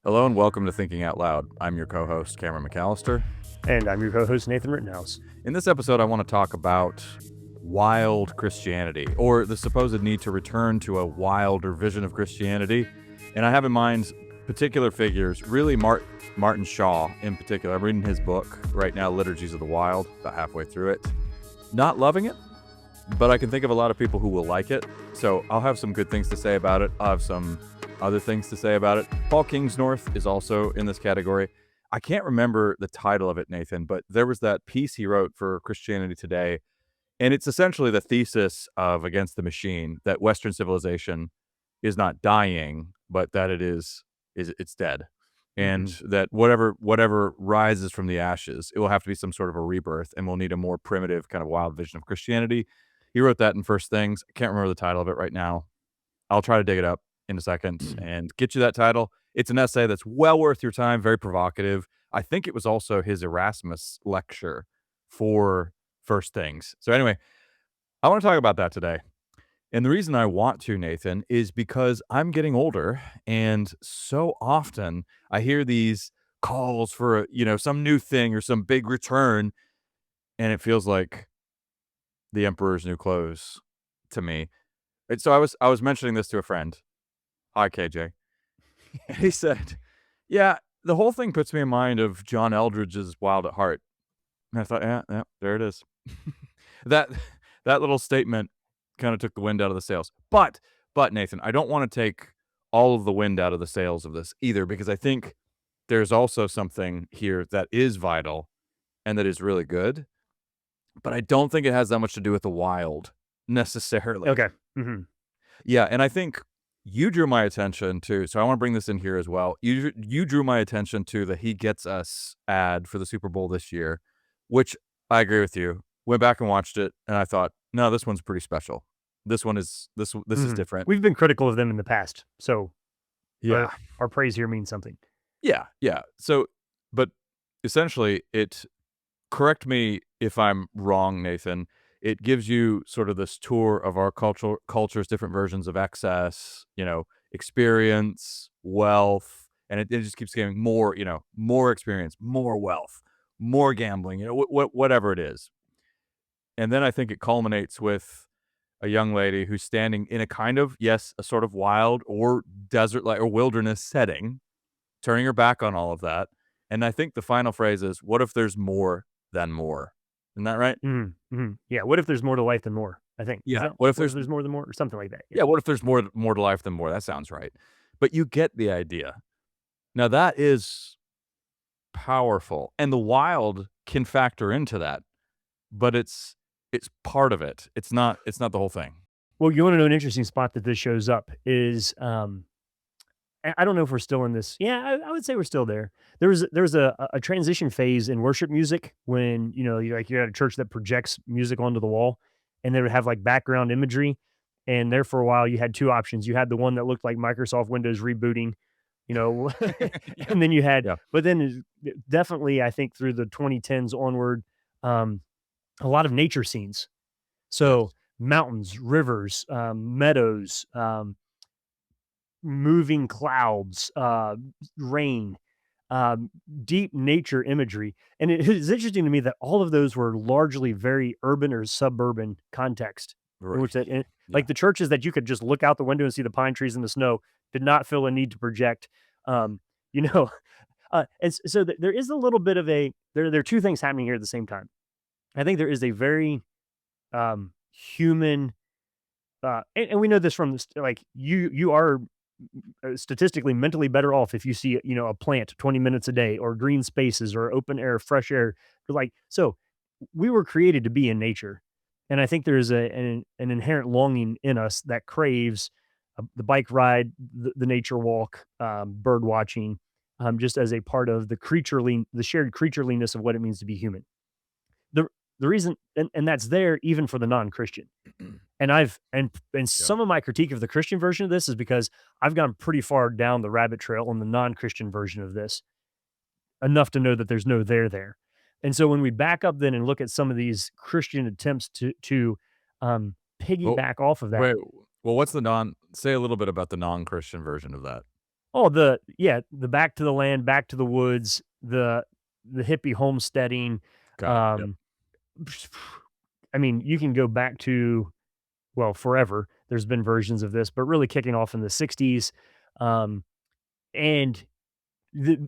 Hello and welcome to Thinking Out Loud. I'm your co-host, Cameron McAllister. And I'm your co-host, Nathan Rittenhouse. In this episode, I want to talk about wild Christianity, or the supposed need to return to a wilder vision of Christianity. And I have in mind particular figures, really Martin Shaw in particular. I'm reading his book right now, Liturgies of the Wild, about halfway through it. Not loving it, but I can think of a lot of people who will like it. So I'll have some good things to say about it. I'll have some other things to say about it. Paul Kingsnorth is also in this category. I can't remember the title of it, Nathan, but there was that piece he wrote for Christianity Today, and it's essentially the thesis of Against the Machine, that Western civilization is not dying, but that it's dead. And that whatever rises from the ashes, it will have to be some sort of a rebirth, and we'll need a more primitive kind of wild vision of Christianity. He wrote that in First Things. I can't remember the title of it right now. I'll try to dig it up in a second and get you that title. It's an essay that's well worth your time, very provocative. I think it was also his Erasmus lecture for First Things. So anyway, I want to talk about that today. And the reason I want to, Nathan, is because I'm getting older, and so often I hear these calls for, some new thing or some big return, and it feels like the emperor's new clothes to me. And so I was mentioning this to a friend. Hi, KJ. And he said, yeah, the whole thing puts me in mind of John Eldridge's Wild at Heart. And I thought, yeah, there it is. That little statement kind of took the wind out of the sails. But Nathan, I don't want to take all of the wind out of the sails of this either, because I think there's also something here that is vital and that is really good. But I don't think it has that much to do with the wild necessarily. Okay. Yeah, and I think you drew my attention to, so I want to bring this in here as well. You drew my attention to the He Gets Us ad for the Super Bowl this year, which I agree with you. Went back and watched it, and I thought, no, this one's pretty special. This one is this is different. We've been critical of them in the past, so Yeah, our praise here means something. yeah. So, but essentially, correct me if I'm wrong, Nathan. It gives you sort of this tour of our culture's different versions of excess, experience, wealth, and it just keeps getting more, more experience, more wealth, more gambling, whatever it is. And then I think it culminates with a young lady who's standing in a kind of, yes, a sort of wild or desert-like or wilderness setting, turning her back on all of that. And I think the final phrase is, what if there's more than more? Isn't that right? Yeah. What if there's more to life than more? I think. Yeah. What if there's more than more, or something like that? Yeah. What if there's more to life than more? That sounds right. But you get the idea. Now that is powerful, and the wild can factor into that, but it's part of it. It's not the whole thing. Well, you want to know an interesting spot that this shows up is, I don't know if we're still in this. Yeah, I would say we're still there. There was a transition phase in worship music when, you're at a church that projects music onto the wall, and they would have like background imagery. And there for a while, you had two options. You had the one that looked like Microsoft Windows rebooting, and then you had, but then definitely, I think through the 2010s onward, a lot of nature scenes. So mountains, rivers, meadows, moving clouds, rain, deep nature imagery. And it is interesting to me that all of those were largely very urban or suburban context. Right. In which like the churches that you could just look out the window and see the pine trees and the snow did not feel a need to project, and so there is a little bit of there are two things happening here at the same time. I think there is a very human, and we know this from like you are statistically mentally better off if you see a plant 20 minutes a day, or green spaces, or open air, fresh air. Like, so we were created to be in nature, and I think there's an inherent longing in us that craves the bike ride, the nature walk, bird watching, just as a part of the shared creatureliness of what it means to be human. The reason, and that's there even for the non-Christian. And some of my critique of the Christian version of this is because I've gone pretty far down the rabbit trail on the non-Christian version of this, enough to know that there's no there. And so when we back up then and look at some of these Christian attempts to piggyback off of that. Wait, well, say a little bit about the non-Christian version of that. Oh, the back to the land, back to the woods, the hippie homesteading. Got it. Yep. Um, I mean, you can go back to, well, forever. There's been versions of this, but really kicking off in the '60s. Um, and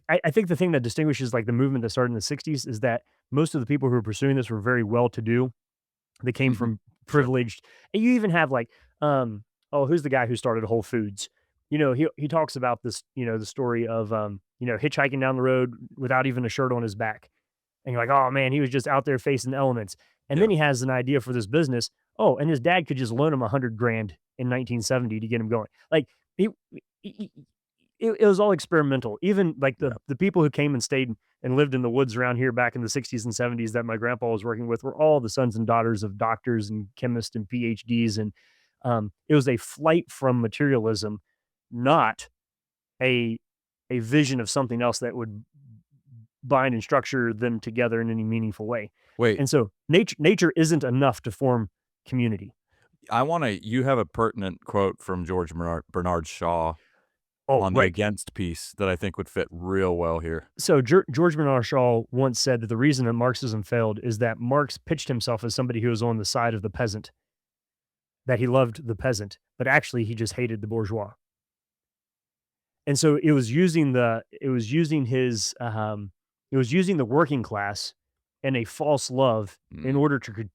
I think the thing that distinguishes like the movement that started in the '60s is that most of the people who were pursuing this were very well to do. They came Mhm. from Sure. privileged, and you even have like, oh, who's the guy who started Whole Foods? He talks about this, the story of hitchhiking down the road without even a shirt on his back. And you're like, "Oh, man, he was just out there facing the elements." And then Yeah. he has an idea for this business. Oh, and his dad could just loan him 100 grand in 1970 to get him going. Like, he he it was all experimental. Even, like, the Yeah. the people who came and stayed and lived in the woods around here back in the '60s and '70s that my grandpa was working with were all the sons and daughters of doctors and chemists and PhDs, and, it was a flight from materialism, not a a vision of something else that would bind and structure them together in any meaningful way. Wait, And so nature isn't enough to form community. you have a pertinent quote from George Bernard Shaw Oh, on the right. against piece that I think would fit real well here. So George Bernard Shaw once said that the reason that Marxism failed is that Marx pitched himself as somebody who was on the side of the peasant, that he loved the peasant, but actually he just hated the bourgeois. And so it was using the working class and a false love in Mm, order to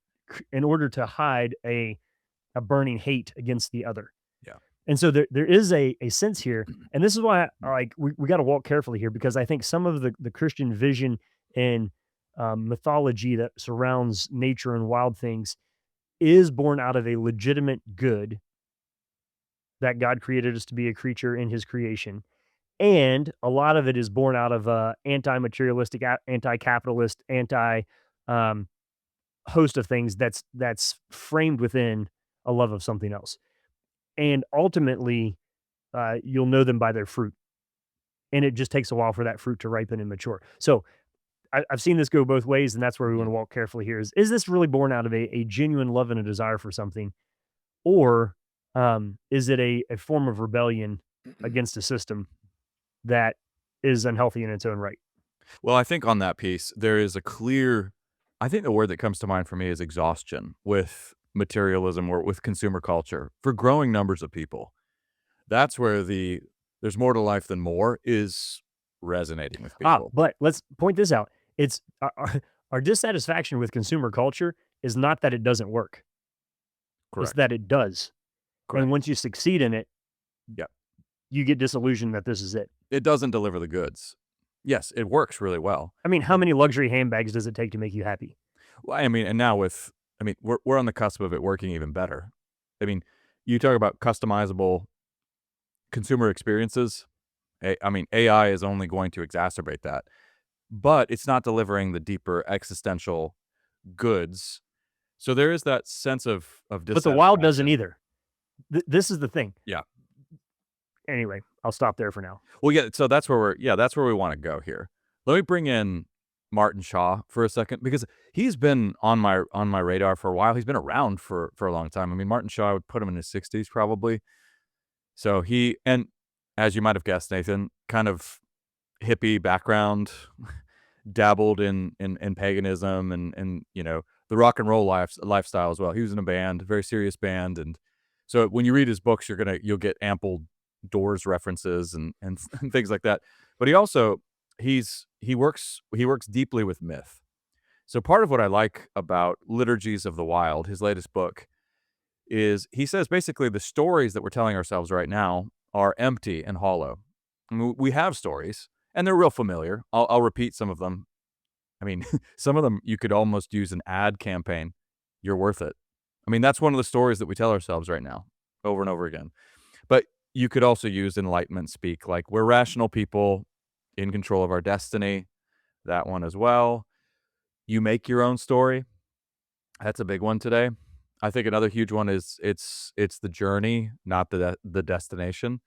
in order to hide a burning hate against the other. yeah. And so there is a sense here, and this is why like we got to walk carefully here because I think some of the Christian vision and mythology that surrounds nature and wild things is born out of a legitimate good that God created us to be a creature in His creation, and a lot of it is born out of anti-materialistic, anti-capitalist, anti um, host of things that's framed within a love of something else, and ultimately you'll know them by their fruit. And it just takes a while for that fruit to ripen and mature. So I've seen this go both ways, and that's where we want Mhm. to walk carefully here. Is this really born out of a genuine love and a desire for something, or is it a form of rebellion against a system that is unhealthy in its own right? Well, I think on that piece, there is a clear I think the word that comes to mind for me is exhaustion with materialism or with consumer culture for growing numbers of people. That's where "there's more to life than more" is resonating with people. But let's point this out. It's our dissatisfaction with consumer culture is not that it doesn't work; it's Correct. that it does. And Correct. once you succeed in it, Yeah. you get disillusioned that this is it. It doesn't deliver the goods. Yes, it works really well. I mean, how many luxury handbags does it take to make you happy? Well, I mean, and now with I mean, we're on the cusp of it working even better. I mean, you talk about customizable consumer experiences. I mean, AI is only going to exacerbate that, but it's not delivering the deeper existential goods. So there is that sense of But the wild doesn't dissatisfaction. either. This is the thing. Yeah. Anyway, I'll stop there for now. Well, yeah, so that's where we wanna go here. Let me bring in Martin Shaw for a second because he's been on my radar for a while. He's been around for a long time. I mean, Martin Shaw, I would put him in his 60s probably. So he and as you might have guessed, Nathan, kind of hippie background, dabbled in paganism and the rock and roll lifestyle as well. He was in a band, a very serious band, and so when you read his books, you'll get ample Doors references and and things like that. But he works deeply with myth. So part of what I like about Liturgies of the Wild, his latest book, is he says basically the stories that we're telling ourselves right now are empty and hollow. I mean, we have stories, and they're real familiar. I'll repeat some of them. I mean, some of them you could almost use an ad campaign. You're worth it. I mean, that's one of the stories that we tell ourselves right now, over and over again. But you could also use enlightenment speak, like we're rational people in control of our destiny. That one as well. You make your own story. That's a big one today. I think another huge one is it's the journey, not the destination.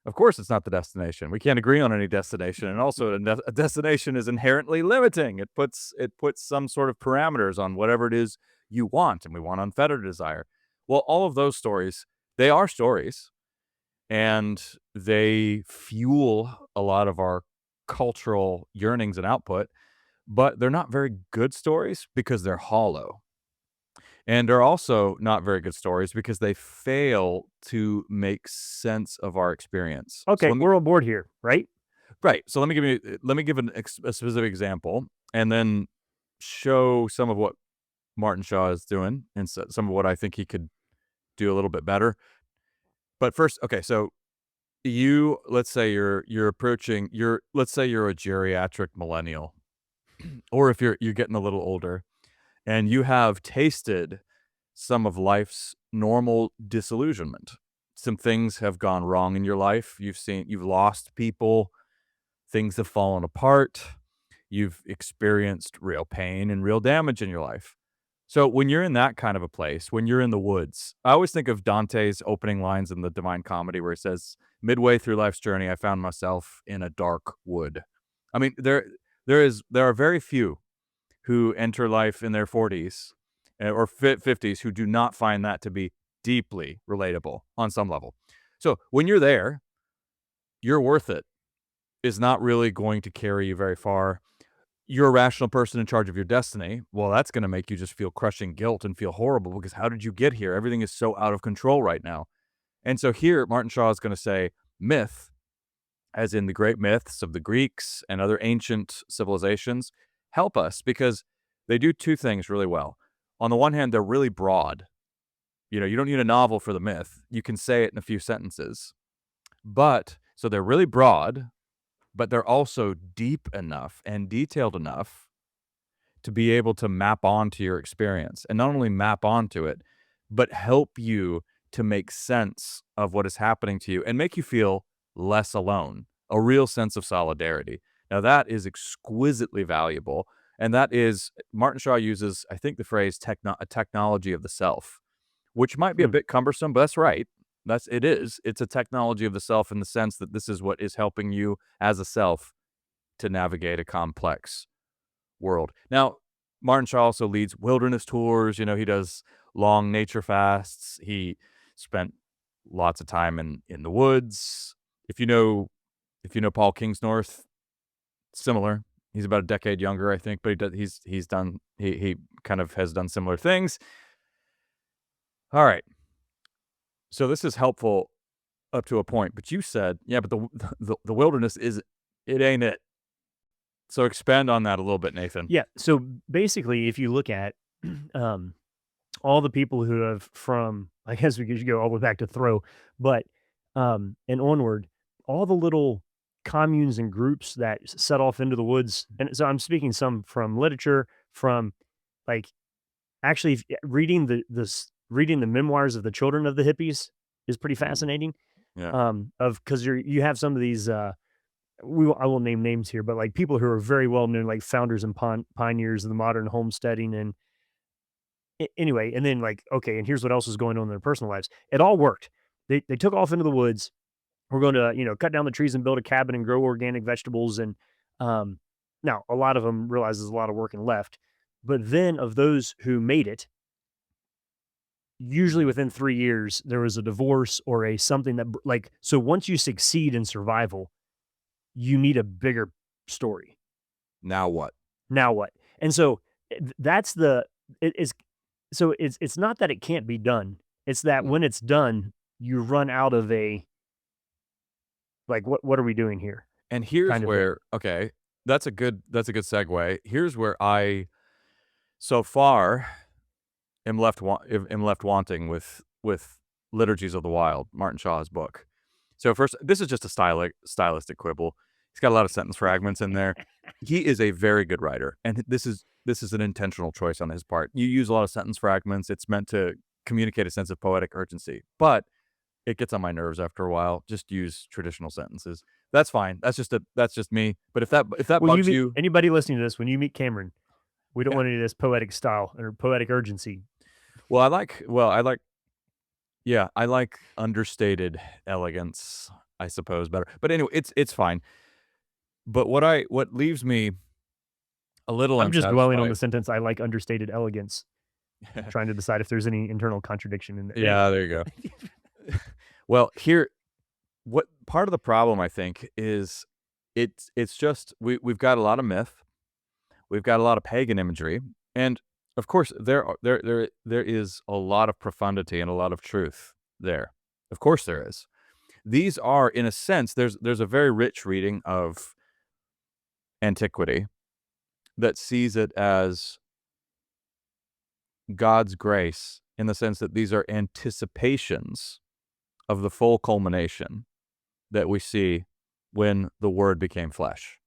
Of course, it's not the destination. We can't agree on any destination, and also a destination is inherently limiting. It puts some sort of parameters on whatever it is you want, and we want unfettered desire. Well, all of those stories, they are stories, and they fuel a lot of our cultural yearnings and output, but they're not very good stories because they're hollow. And they're also not very good stories because they fail to make sense of our experience. So Okay, let me we're on board here, right? right. So let me give a specific example, and then show some of what Martin Shaw is doing, and some of what I think he could do a little bit better. But first, okay, so let's say you're approaching let's say you're a geriatric millennial, or if you're getting a little older, and you have tasted some of life's normal disillusionment. Some things have gone wrong in your life. You've lost people, things have fallen apart, you've experienced real pain and real damage in your life. So when you're in that kind of a place, when you're in the woods, I always think of Dante's opening lines in the Divine Comedy where he says, "Midway through life's journey, I found myself in a dark wood." I mean, there are very few who enter life in their 40s or 50s who do not find that to be deeply relatable on some level. So when you're there, you're worth it is not really going to carry you very far. You're a rational person in charge of your destiny. Well, that's going to make you just feel crushing guilt and feel horrible because how did you get here? Everything is so out of control right now. And so here, Martin Shaw is going to say myth, as in the great myths of the Greeks and other ancient civilizations, help us because they do two things really well. On the one hand, they're really broad. You don't need a novel for the myth. You can say it in a few sentences. But so they're really broad, but they're also deep enough and detailed enough to be able to map onto your experience, and not only map onto it, but help you to make sense of what is happening to you and make you feel less alone, a real sense of solidarity. Now, that is exquisitely valuable. And that is, Martin Shaw uses, I think, the phrase a technology of the self, which might be a Hmm. bit cumbersome, but that's right. It is. It's a technology of the self in the sense that this is what is helping you as a self to navigate a complex world. Now, Martin Shaw also leads wilderness tours. He does long nature fasts. He spent lots of time in the woods. If you know Paul Kingsnorth, similar. He's about a decade younger, I think, but he kind of has done similar things. All right. So this is helpful up to a point, but you said, yeah, but the wilderness it ain't it. So expand on that a little bit, Nathan. Yeah. So basically, if you look at um, all the people who have from, I guess we could go all the way back to Thoreau, but and onward, all the little communes and groups that set off into the woods. And so I'm speaking some from literature, from like actually reading reading the memoirs of the children of the hippies is pretty Ooh, fascinating. yeah. Of because you have some of these I will name names here, but like people who are very well known, like founders and pioneers of the modern homesteading. And anyway, and then like, okay, and here's what else is going on in their personal lives. It all worked. They took off into the woods. We're going to, cut down the trees and build a cabin and grow organic vegetables. And now a lot of them realize there's a lot of work and left. But then of those who made it, usually within 3 years, there was a divorce or a something that like, so once you succeed in survival, you need a bigger story. Now what? Now what? And so that's it is so it's not that it can't be done. It's that Mm. when it's done, you run out of a like what are we doing here And here's kind of thing. where okay, that's a good segue. Here's where I so far am left wanting with Liturgies of the Wild, Martin Shaw's book. So first, this is just a stylistic quibble. He's got a lot of sentence fragments in there. He is a very good writer, and this is an intentional choice on his part. You use a lot of sentence fragments. It's meant to communicate a sense of poetic urgency, but it gets on my nerves after a while. Just use traditional sentences. That's fine. That's just me. But if that When you bugs meet you, anybody listening to this, when you meet Cameron, we don't yeah. want any of this poetic style or poetic urgency. I like understated elegance, I suppose, better. But anyway, it's fine. But what leaves me a little I'm just dwelling on the unsatisfied. sentence. I like understated elegance, trying to decide if there's any internal contradiction in there. Yeah, there you go. Well, what part of the problem I think is it's just we've got a lot of myth, we've got a lot of pagan imagery, and of course there is a lot of profundity and a lot of truth there. Of course there is. These are, in a sense, there's a very rich reading of antiquity that sees it as God's grace in the sense that these are anticipations of the full culmination that we see when the Word became flesh.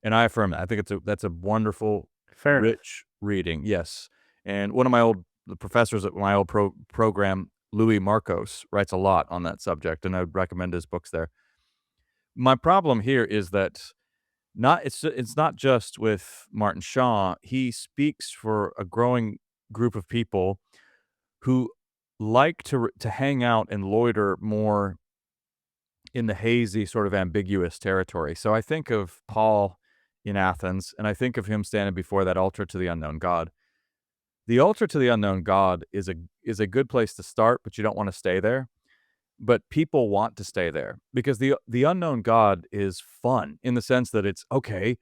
And I affirm that. I think that's a wonderful, Fair enough. rich reading. Yes. And one of my old the professors at my old program, Louis Marcos, writes a lot on that subject, and I would recommend his books there. My problem here is that it's not just with Martin Shaw. He speaks for a growing group of people who like to hang out and loiter more in the hazy, sort of ambiguous territory. So I think of Paul in Athens, and I think of him standing before that altar to the unknown God. The altar to the unknown God is a good place to start, but you don't want to stay there. But people want to stay there because the unknown God is fun in the sense that it's okay.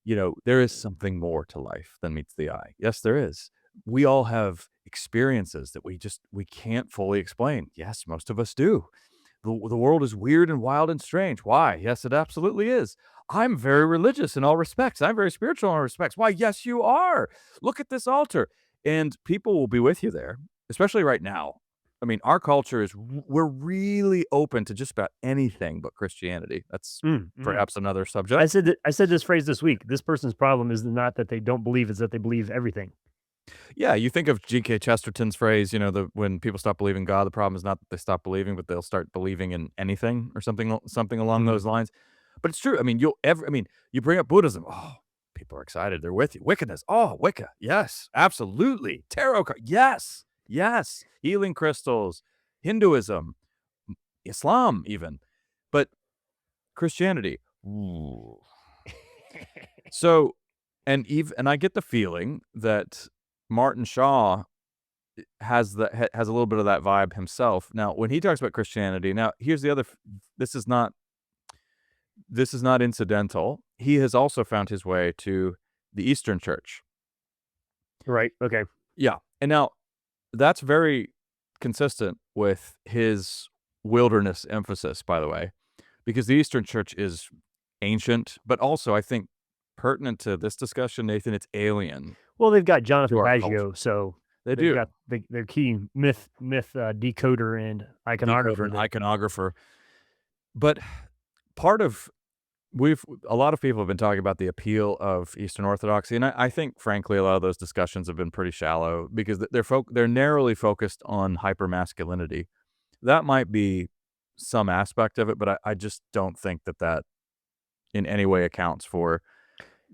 There is something more to life than meets the eye. Yes, there is. We all have experiences that we can't fully explain. Yes, most of us do. The world is weird and wild and strange. Why? Yes, it absolutely is. I'm very religious in all respects. I'm very spiritual in all respects. Why? Yes, you are. Look at this altar. And people will be with you there, especially right now. I mean, our culture we're really open to just about anything but Christianity. That's Mm. perhaps another subject. I said this phrase this week. This person's problem is not that they don't believe, it's that they believe everything. Yeah, you think of G.K. Chesterton's phrase, when people stop believing God, the problem is not that they stop believing, but they'll start believing in anything or something along Mhm. those lines. But it's true. I mean, you bring up Buddhism. Oh, people are excited. They're with you. Wickedness. Oh, Wicca. Yes, absolutely. Tarot card. Yes, yes. Healing crystals. Hinduism. Islam, even. But Christianity. Ooh. So, and I get the feeling that Martin Shaw has a little bit of that vibe himself. Now, when he talks about Christianity, now here's the other. This is not incidental. He has also found his way to the Eastern Church. Right, okay. Yeah, and now that's very consistent with his wilderness emphasis, by the way, because the Eastern Church is ancient, but also I think pertinent to this discussion, Nathan. It's alien Well, they've got to Jonathan our culture. Baggio, so They they've do. got their key decoder and Decoder iconographer and there. iconographer, but part of We've a lot of people have been talking about the appeal of Eastern Orthodoxy, and I think, frankly, a lot of those discussions have been pretty shallow because they're narrowly focused on hypermasculinity. That might be some aspect of it, but I just don't think that in any way accounts for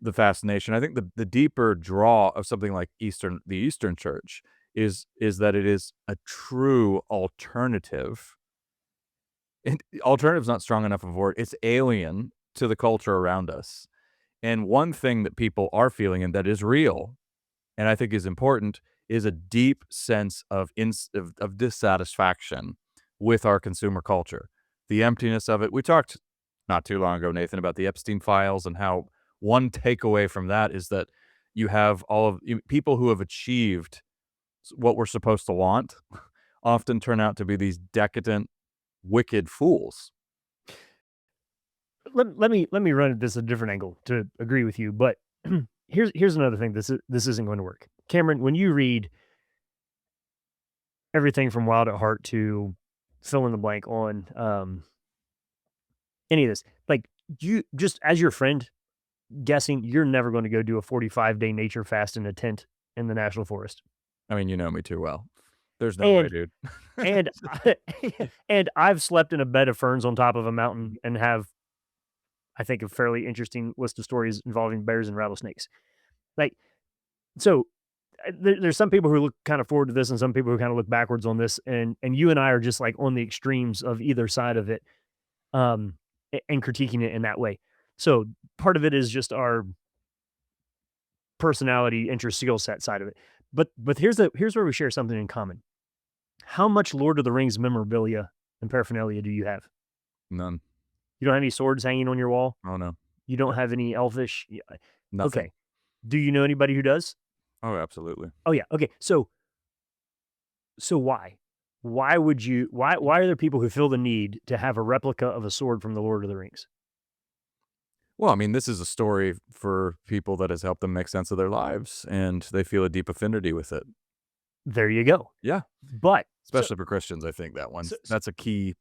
the fascination. I think the deeper draw of something like the Eastern Church is that it is a true alternative. And alternative's not strong enough of a word. It's alien to the culture around us. And one thing that people are feeling and that is real, and I think is important, is a deep sense of dissatisfaction with our consumer culture. The emptiness of it. We talked not too long ago, Nathan, about the Epstein files and how one takeaway from that is that you have people who have achieved what we're supposed to want often turn out to be these decadent, wicked fools. Let me run at this a different angle to agree with you, but here's another thing. This isn't going to work. Cameron, when you read everything from Wild at Heart to fill in the blank on any of this, like you just as your friend, guessing you're never going to go do a 45-day nature fast in a tent in the national forest. I mean, you know me too well. There's no way, And dude. and and I've slept in a bed of ferns on top of a mountain and have, I think, a fairly interesting list of stories involving bears and rattlesnakes. Like, so there's some people who look kind of forward to this and some people who kind of look backwards on this. And you and I are just like on the extremes of either side of it, and critiquing it in that way. So part of it is just our personality, interest, skill set side of it. But here's where we share something in common. How much Lord of the Rings memorabilia and paraphernalia do you have? None. You don't have any swords hanging on your wall? Oh, no. You don't have any elfish? Yeah. Nothing. Okay. Do you know anybody who does? Oh, absolutely. Oh yeah. Okay. So why? Why would you why are there people who feel the need to have a replica of a sword from the Lord of the Rings? Well, I mean, this is a story for people that has helped them make sense of their lives, and they feel a deep affinity with it. There you go. Yeah, But especially for Christians, I think that so, one's that's a key.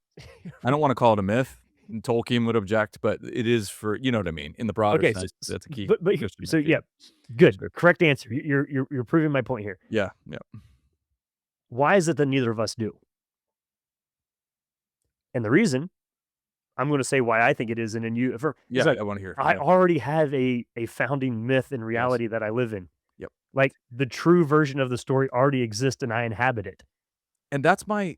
I don't wanna call it a myth, and Tolkien would object, but it is for you know what I mean? In the broader okay, sense, that's a key but Christian so motif. yeah, good. Sure. Correct answer. You're proving my point here. Yeah, yeah. Why is it that neither of us do? And the reason I'm going to say why I think it is, and then you for is Yeah, that I wanna hear. I Yeah. already have a founding myth and Yes. reality that I live in. Yep. Like the true version of the story already exists, and I inhabit it. And that's my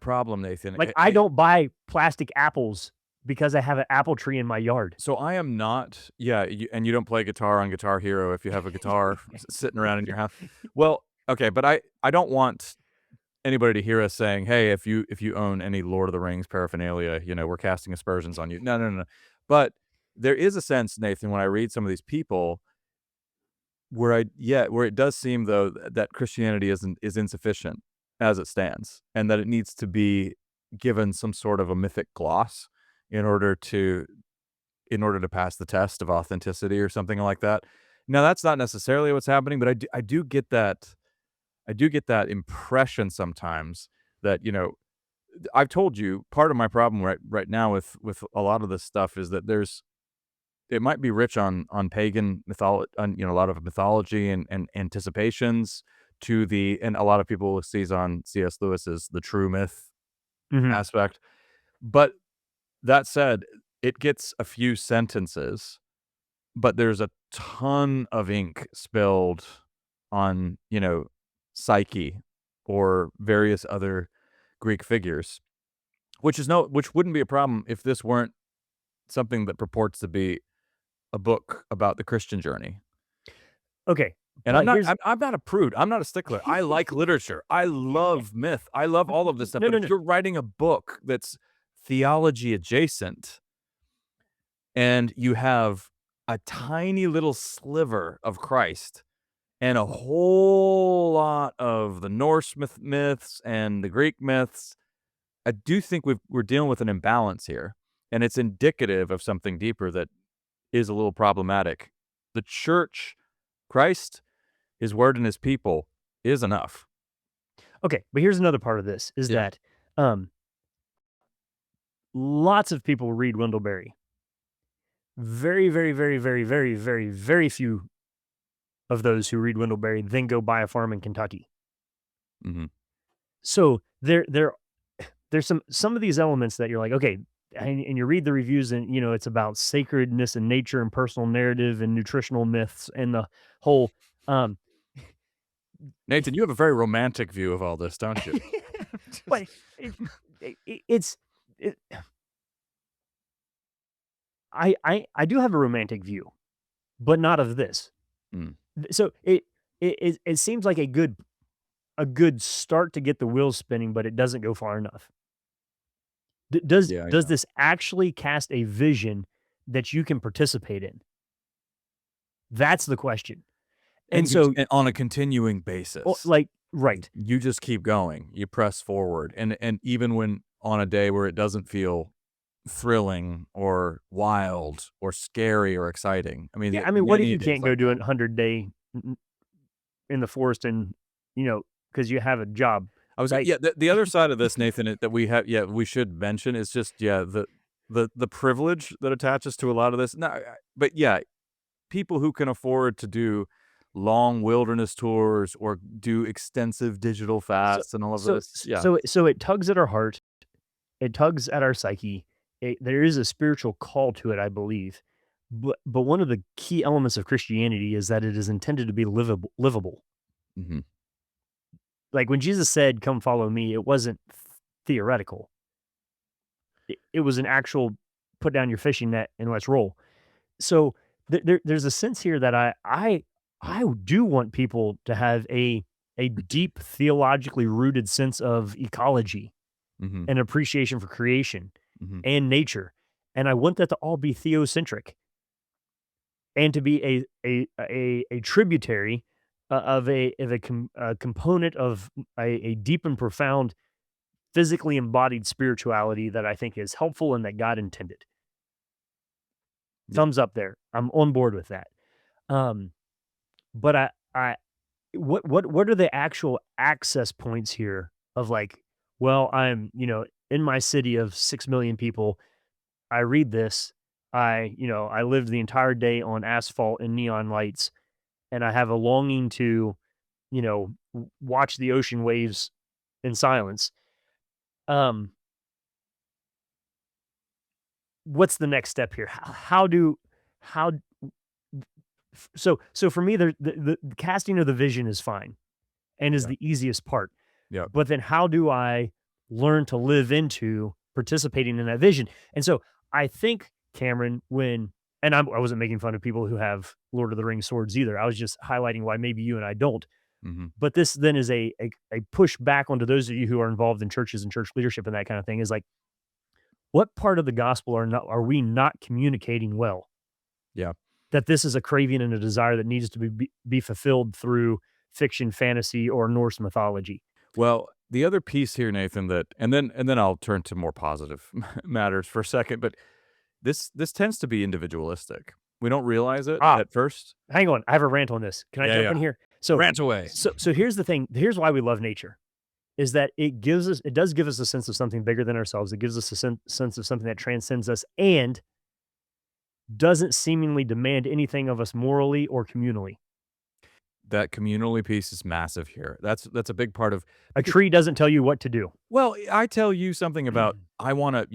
problem, Nathan. Like I don't buy plastic apples because I have an apple tree in my yard. So I am not and you don't play guitar on Guitar Hero if you have a guitar sitting around in your house. Well, okay, but I don't want anybody to hear us saying, "Hey, if you own any Lord of the Rings paraphernalia, we're casting aspersions on you." No, no, no, no. But there is a sense, Nathan, when I read some of these people where it does seem though that Christianity is insufficient as it stands, and that it needs to be given some sort of a mythic gloss in order to pass the test of authenticity or something like that. Now, that's not necessarily what's happening, but I do get that impression sometimes that, I've told you part of my problem right now with a lot of this stuff is that it might be rich on pagan on, a lot of mythology and anticipations and a lot of people sees on C.S. Lewis's The True Myth Mhm. aspect. But that said, it gets a few sentences, but there's a ton of ink spilled on, Psyche or various other Greek figures, which wouldn't be a problem if this weren't something that purports to be a book about the Christian journey. Okay, And I'm but not here's I'm not a prude. I'm not a stickler. I like literature. I love myth. I love all of this stuff. no, But no, if no. you're writing a book that's theology adjacent and you have a tiny little sliver of Christ and a whole lot of the Norse myths and the Greek myths, I do think we're dealing with an imbalance here, and it's indicative of something deeper that is a little problematic. The church, Christ, his word and his people is enough. Okay, but here's another part of this is Yeah. that um lots of people read Wendell. Very, very, very, very, very, very, very few of those who read Wendell then go buy a farm in Kentucky. Mhm. So there's some of these elements that you're like, okay, and you read the reviews and it's about sacredness and nature and personal narrative and nutritional myths and the whole um Nathan, you have a very romantic view of all this, don't you? but it, it's it, I do have a romantic view, but not of this. Mm. So it seems like a good start to get the wheels spinning, but it doesn't go far enough. Yeah, Does yeah. this actually cast a vision that you can participate in? That's the question. And so, And on a continuing oh, basis. like, right. You just keep going. You press forward, and even when on a day where it doesn't feel thrilling or wild or scary or exciting. I mean, Yeah, I mean, what if many you days can't go like do that. a 100-day in the forest and, because you have a job? Like, The other side of this, Nathan, that we should mention is just, the privilege that attaches to a lot of this. No, but yeah, people who can afford to do long wilderness tours or do extensive digital so fasts and all of this. Yeah. so it tugs at our heart, it tugs at our psyche. There is a spiritual call to it, I believe. But one of the key elements of Christianity is that it is intended to be livable. Mhm. Like when Jesus said, "Come follow me," it wasn't theoretical. It was an actual put down your fishing net and let's roll. So there's a sense here that I do want people to have a deep theologically rooted sense of ecology Mhm. and appreciation for creation. Hmm. and nature. And I want that to all be theocentric and to be a tributary of a component of a deep and profound physically embodied spirituality that I think is helpful and that God intended. Yeah. Thumbs up there. I'm on board with that. Um, but I what are the actual access points here of like, well, I'm, in my city of 6 million people, I read this, I lived the entire day on asphalt and neon lights, and I have a longing to, watch the ocean waves in silence. Um, what's the next step here? How so for me, the casting of the vision is fine and is Yeah. the easiest part. Yeah. But then how do I learn to live into participating in that vision? And so I think, Cameron, I wasn't making fun of people who have Lord of the Rings swords either. I was just highlighting why maybe you and I don't. Hmm. But this then is a push back onto those of you who are involved in churches and church leadership and that kind of thing, is like, what part of the gospel are we not communicating well? Yeah. That this is a craving and a desire that needs to be fulfilled through fiction, fantasy, or Norse mythology. Well, the other piece here, Nathan, that and then I'll turn to more positive matters for a second, but this tends to be individualistic. We don't realize it Ah, at first. hang on, I have a rant on this. Can I Yeah, jump yeah. in here? So Rant away. so here's the thing. Here's why we love nature, is that it does give us a sense of something bigger than ourselves. It gives us a sense of something that transcends us and doesn't seemingly demand anything of us morally or communally. That communally piece is massive here. That's a big part of A because tree doesn't tell you what to do. well, I tell you something about I wanna,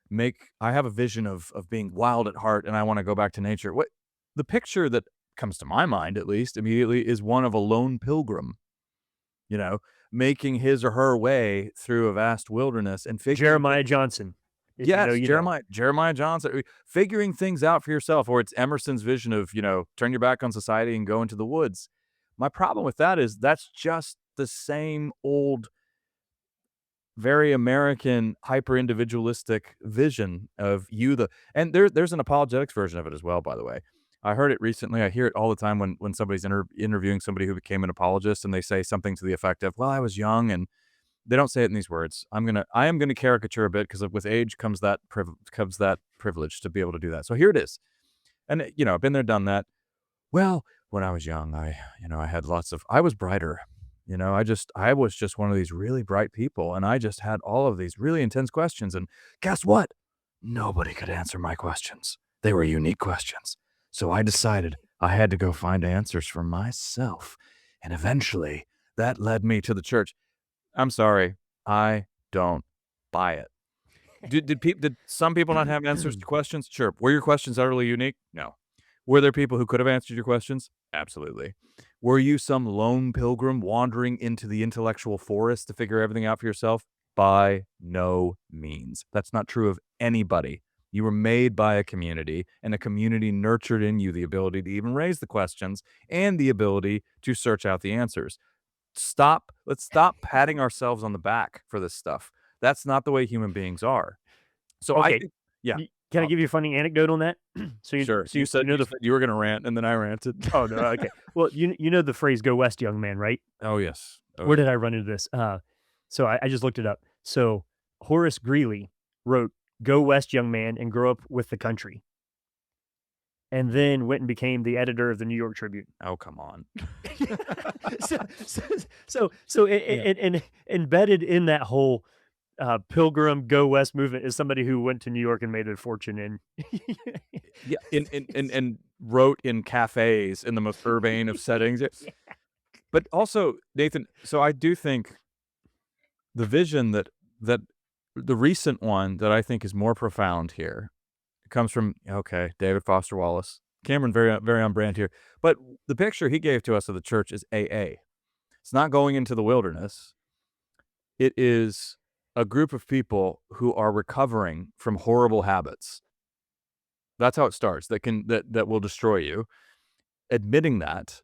make I have a vision of being wild at heart and I wanna go back to nature. What the picture that comes to my mind, at least immediately, is one of a lone pilgrim, you know, making his or her way through a vast wilderness and figuring Jeremiah Johnson. If you know, yes, you know. Jeremiah Johnson, figuring things out for yourself, or it's Emerson's vision of, turn your back on society and go into the woods. My problem with that is that's just the same old, very American, hyper individualistic vision of you. And there's an apologetics version of it as well, by the way. I heard it recently. I hear it all the time when somebody's interviewing somebody who became an apologist, and they say something to the effect of, "Well, I was young," and they don't say it in these words. I am gonna caricature a bit because with age comes that privilege to be able to do that. So here it is, and I've been there, done that. Well, when I was young, I had I was brighter. I was just one of these really bright people, and I just had all of these really intense questions. And guess what? Nobody could answer my questions. They were unique questions. So I decided I had to go find answers for myself. And eventually that led me to the church. I'm sorry. I don't buy it. Did some people not have answers to questions? Sure. Were your questions utterly unique? No. Were there people who could have answered your questions? Absolutely. Were you some lone pilgrim wandering into the intellectual forest to figure everything out for yourself? By no means. That's not true of anybody. You were made by a community, and a community nurtured in you the ability to even raise the questions and the ability to search out the answers. Let's stop patting ourselves on the back for this stuff. That's not the way human beings are. So I Okay. think yeah. Can I give you a funny anecdote on that? So you Sure. so you know You the said you were gonna rant, and then I ranted. oh, no, okay. Well, you know the phrase "Go west, young man," right? Oh, yes. Oh, Where yeah. did I run into this? So I just looked it up. So Horace Greeley wrote "Go west, young man, and grow up with the country," and then went and became the editor of the New York Tribune. Oh, come on. so, so, so Yeah. and embedded in that whole Pilgrim Go West movement is somebody who went to New York and made a fortune in. Yeah, and wrote in cafes in the most urbane of settings. Yeah. But also, Nathan, so I do think the vision that the recent one that I think is more profound here comes from, okay, David Foster Wallace. Cameron, very on brand here. But the picture he gave to us of the church is AA. It's not going into the wilderness. It is a group of people who are recovering from horrible habits. That's how it starts. That will destroy you. Admitting that,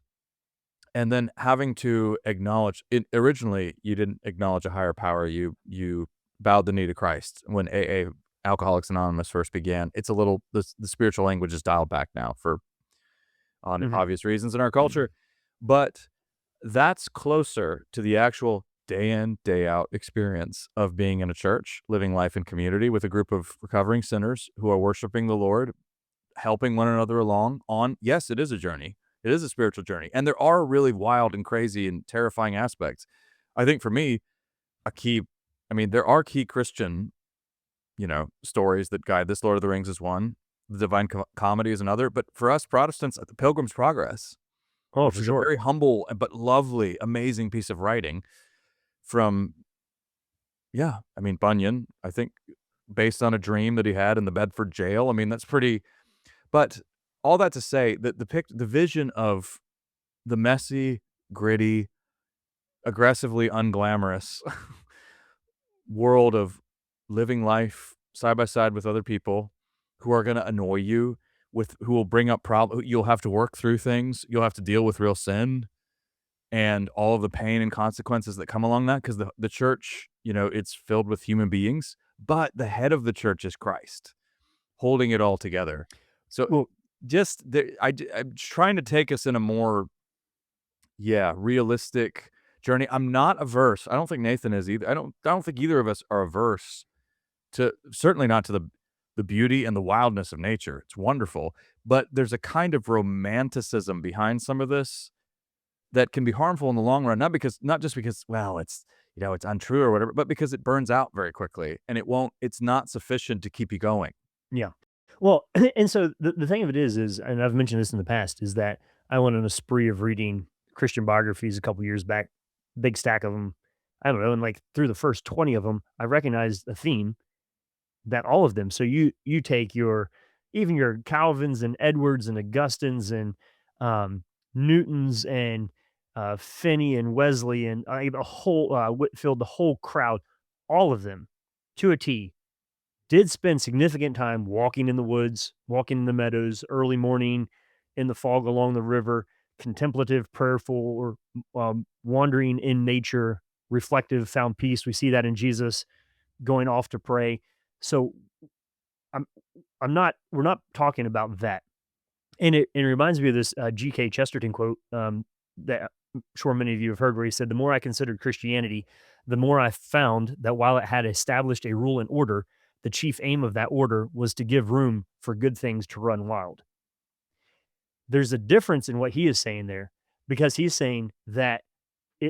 and then having to acknowledge it. Originally, you didn't acknowledge a higher power. You bowed the knee to Christ when AA Alcoholics Anonymous first began. It's a little the spiritual language is dialed back now for Mhm. obvious reasons in our culture, but that's closer to the actual day in, day out experience of being in a church, living life in community with a group of recovering sinners who are worshiping the Lord, helping one another along on, yes, it is a journey. It is a spiritual journey. And there are really wild and crazy and terrifying aspects. I think for me, a key, I mean, there are key Christian, stories that guide this. Lord of the Rings is one. The Divine Comedy is another. But for us Protestants, the Pilgrim's Progress, Oh, which for is a sure. very humble but lovely, amazing piece of writing from, yeah, I mean, Bunyan, I think, based on a dream that he had in the Bedford jail. I mean, that's pretty. But all that to say that the vision of the messy, gritty, aggressively unglamorous world of living life side by side with other people who are going to annoy you, with who will bring up problems. You'll have to work through things. You'll have to deal with real sin and all of the pain and consequences that come along that, because the church, it's filled with human beings, but the head of the church is Christ, holding it all together. So Well, I'm trying to take us in a more, yeah, realistic journey. I'm not averse. I don't think Nathan is either. I don't think either of us are averse to, certainly not to the beauty and the wildness of nature. It's wonderful, but there's a kind of romanticism behind some of this that can be harmful in the long run. Not just because, well, it's untrue or whatever, but because it burns out very quickly and it's not sufficient to keep you going. yeah. Well, and so the thing of it is, and I've mentioned this in the past, is that I went on a spree of reading Christian biographies a couple years back, big stack of them. I don't know, and like through the first 20 of them, I recognized a theme that all of them. So you take your even your Calvins and Edwards and Augustines and um, Newtons and Finney and Wesley and the whole Whitfield, the whole crowd, all of them to a T did spend significant time walking in the woods, walking in the meadows, early morning in the fog along the river, contemplative, prayerful, or wandering in nature, reflective, found peace. We see that in Jesus going off to pray. So I'm I'm not we're not talking about that. And it reminds me of this G.K. Chesterton quote that I'm sure many of you have heard, where he said, "The more I considered Christianity, the more I found that while it had established a rule and order, the chief aim of that order was to give room for good things to run wild." There's a difference in what he is saying there, because he's saying that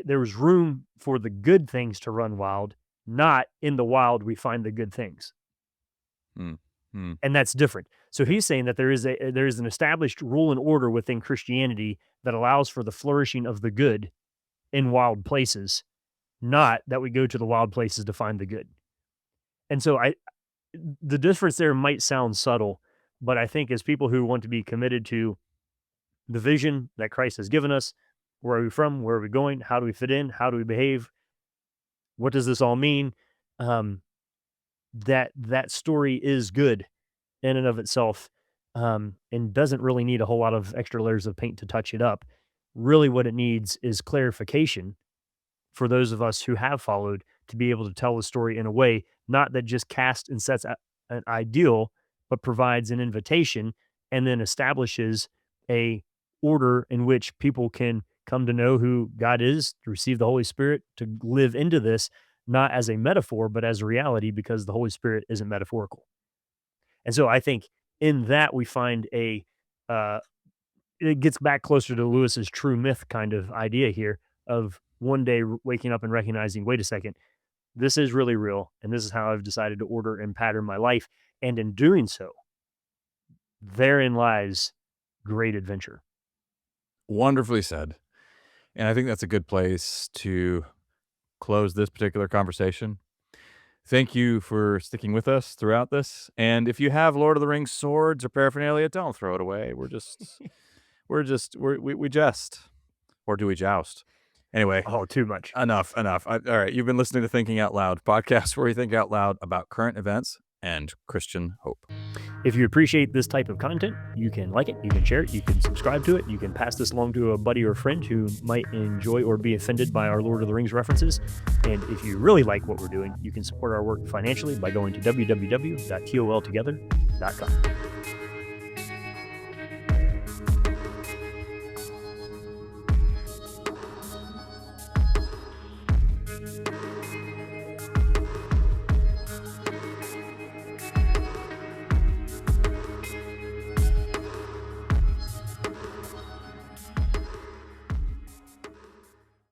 there was room for the good things to run wild, not in the wild we find the good things. Hmm. Hmm. And that's different. So he's saying that there is an established rule and order within Christianity that allows for the flourishing of the good in wild places, not that we go to the wild places to find the good. And so the difference there might sound subtle, but I think as people who want to be committed to the vision that Christ has given us, where are we from? Where are we going? How do we fit in? How do we behave? What does this all mean? Um, that story is good in and of itself, and doesn't really need a whole lot of extra layers of paint to touch it up. Really, what it needs is clarification for those of us who have followed, to be able to tell the story in a way not that just casts and sets an ideal, but provides an invitation and then establishes a order in which people can come to know who God is, to receive the Holy Spirit, to live into this not as a metaphor, but as a reality, because the Holy Spirit isn't metaphorical. And so I think in that we find uh, it gets back closer to Lewis's true myth kind of idea here of one day waking up and recognizing, wait a second, this is really real. And this is how I've decided to order and pattern my life. And in doing so, therein lies great adventure. Wonderfully said. And I think that's a good place to close this particular conversation. Thank you for sticking with us throughout this. And if you have Lord of the Rings swords or paraphernalia, don't throw it away. We jest. Or do we joust? Anyway, Oh, too much. enough. All right. You've been listening to Thinking Out Loud, podcast where we think out loud about current events and Christian hope. If you appreciate this type of content, you can like it, you can share it, you can subscribe to it, you can pass this along to a buddy or friend who might enjoy or be offended by our Lord of the Rings references. And if you really like what we're doing, you can support our work financially by going to www.toltogether.com.